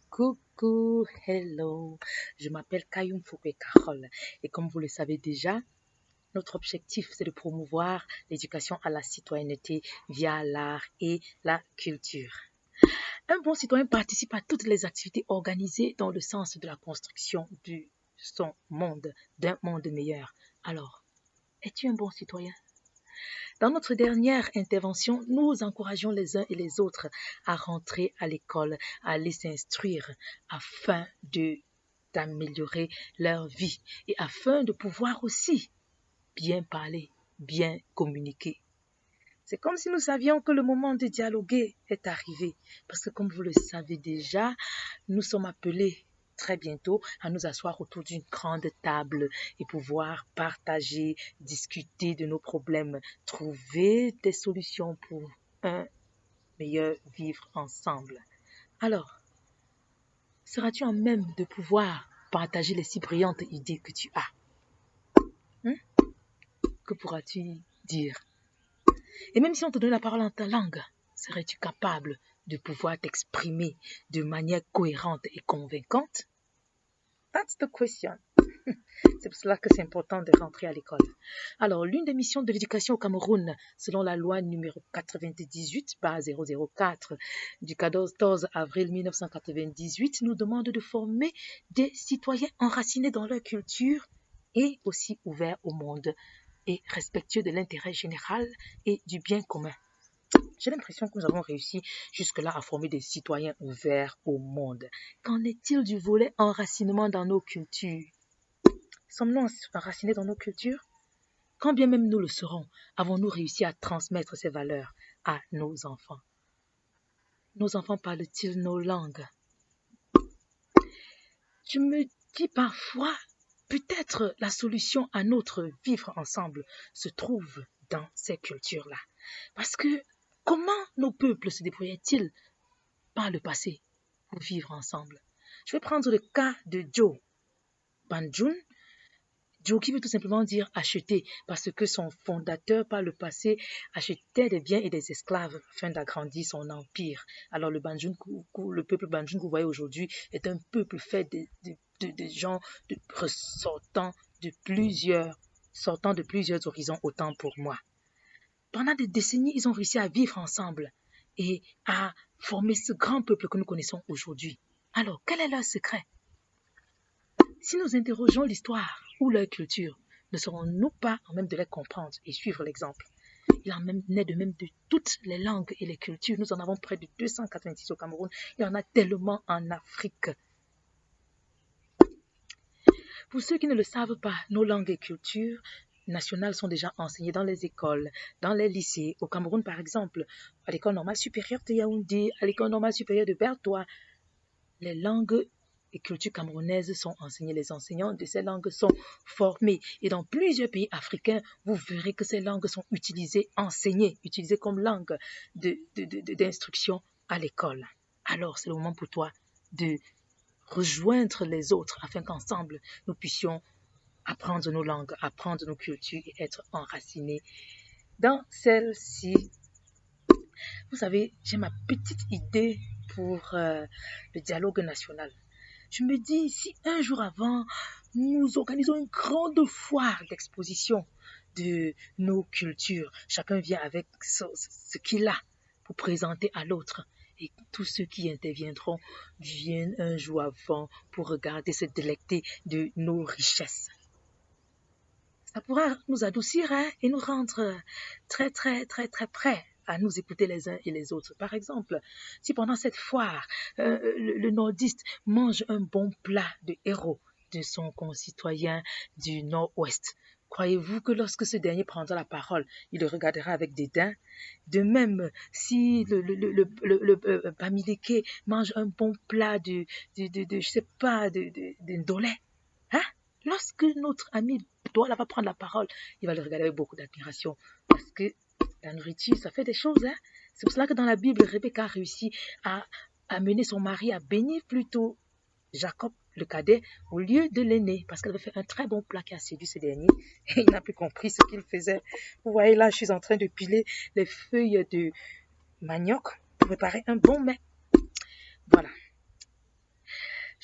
Coucou, hello, je m'appelle Kayum Fouquet Carole et comme vous le savez déjà, notre objectif c'est de promouvoir l'éducation à la citoyenneté via l'art et la culture. Un bon citoyen participe à toutes les activités organisées dans le sens de la construction de son monde, d'un monde meilleur. Alors, es-tu un bon citoyen? Dans notre dernière intervention, nous encourageons les uns et les autres à rentrer à l'école, à aller s'instruire afin d'améliorer leur vie et afin de pouvoir aussi bien parler, bien communiquer. C'est comme si nous savions que le moment de dialoguer est arrivé. Parce que comme vous le savez déjà, nous sommes appelés très bientôt à nous asseoir autour d'une grande table et pouvoir partager, discuter de nos problèmes, trouver des solutions pour un meilleur vivre ensemble. Alors, seras-tu en même de pouvoir partager les si brillantes idées que tu as? Que pourras-tu dire? Et même si on te donne la parole en ta langue, serais-tu capable de pouvoir t'exprimer de manière cohérente et convaincante? That's the question. C'est pour cela que c'est important de rentrer à l'école. Alors, l'une des missions de l'éducation au Cameroun, selon la loi numéro 98/004 du 14 avril 1998, nous demande de former des citoyens enracinés dans leur culture et aussi ouverts au monde et respectueux de l'intérêt général et du bien commun. J'ai l'impression que nous avons réussi jusque-là à former des citoyens ouverts au monde. Qu'en est-il du volet enracinement dans nos cultures? Sommes-nous enracinés dans nos cultures? Quand bien même nous le serons, avons-nous réussi à transmettre ces valeurs à nos enfants? Nos enfants parlent-ils nos langues? Je me dis parfois, peut-être la solution à notre vivre ensemble se trouve dans ces cultures-là. Parce que comment nos peuples se débrouillaient-ils par le passé pour vivre ensemble? Je vais prendre le cas de Joe Banjun. Joe qui veut tout simplement dire acheter, parce que son fondateur par le passé achetait des biens et des esclaves afin d'agrandir son empire. Alors le peuple Banjun que vous voyez aujourd'hui est un peuple fait de gens sortant de plusieurs horizons, autant pour moi. Pendant des décennies, ils ont réussi à vivre ensemble et à former ce grand peuple que nous connaissons aujourd'hui. Alors, quel est leur secret? Si nous interrogeons l'histoire ou leur culture, ne serons-nous pas en même de les comprendre et suivre l'exemple? Il en est de même de toutes les langues et les cultures. Nous en avons près de 286 au Cameroun. Il y en a tellement en Afrique. Pour ceux qui ne le savent pas, nos langues et cultures nationales sont déjà enseignées dans les écoles, dans les lycées. Au Cameroun, par exemple, à l'école normale supérieure de Yaoundé, à l'école normale supérieure de Bertois, les langues et cultures camerounaises sont enseignées. Les enseignants de ces langues sont formés. Et dans plusieurs pays africains, vous verrez que ces langues sont utilisées, enseignées, utilisées comme langue d'instruction à l'école. Alors, c'est le moment pour toi de rejoindre les autres afin qu'ensemble, nous puissions apprendre nos langues, apprendre nos cultures et être enracinés dans celles-ci. Vous savez, j'ai ma petite idée pour le dialogue national. Je me dis, si un jour avant, nous organisons une grande foire d'exposition de nos cultures, chacun vient avec ce qu'il a pour présenter à l'autre. Et tous ceux qui interviendront viennent un jour avant pour regarder, se délecter de nos richesses. Ça pourra nous adoucir et nous rendre très, très, très, très prêts à nous écouter les uns et les autres. Par exemple, si pendant cette foire, le nordiste mange un bon plat de héros de son concitoyen du nord-ouest, croyez-vous que lorsque ce dernier prendra la parole, il le regardera avec dédain? De même, si le Bamileke mange un bon plat je sais pas, de ndolé, hein? Lorsque notre ami Douala va prendre la parole, il va le regarder avec beaucoup d'admiration. Parce que la nourriture, ça fait des choses. Hein? C'est pour cela que dans la Bible, Rebecca a réussi à amener son mari à bénir plutôt Jacob, le cadet, au lieu de l'aîné. Parce qu'elle avait fait un très bon plat qui a séduit ce dernier. Et il n'a plus compris ce qu'il faisait. Vous voyez là, je suis en train de piler les feuilles de manioc pour préparer un bon mets. Voilà.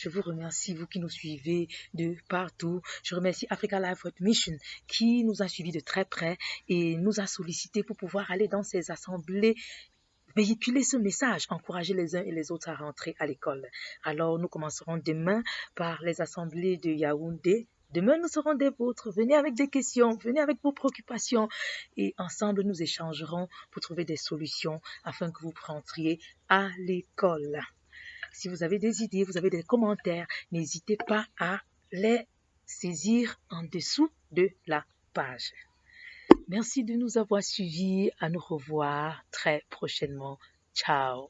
Je vous remercie, vous qui nous suivez de partout. Je remercie Africa Life World Mission qui nous a suivis de très près et nous a sollicité pour pouvoir aller dans ces assemblées, véhiculer ce message, encourager les uns et les autres à rentrer à l'école. Alors, nous commencerons demain par les assemblées de Yaoundé. Demain, nous serons des vôtres. Venez avec des questions, venez avec vos préoccupations et ensemble, nous échangerons pour trouver des solutions afin que vous rentriez à l'école. Si vous avez des idées, vous avez des commentaires, n'hésitez pas à les saisir en dessous de la page. Merci de nous avoir suivis. À nous revoir très prochainement. Ciao.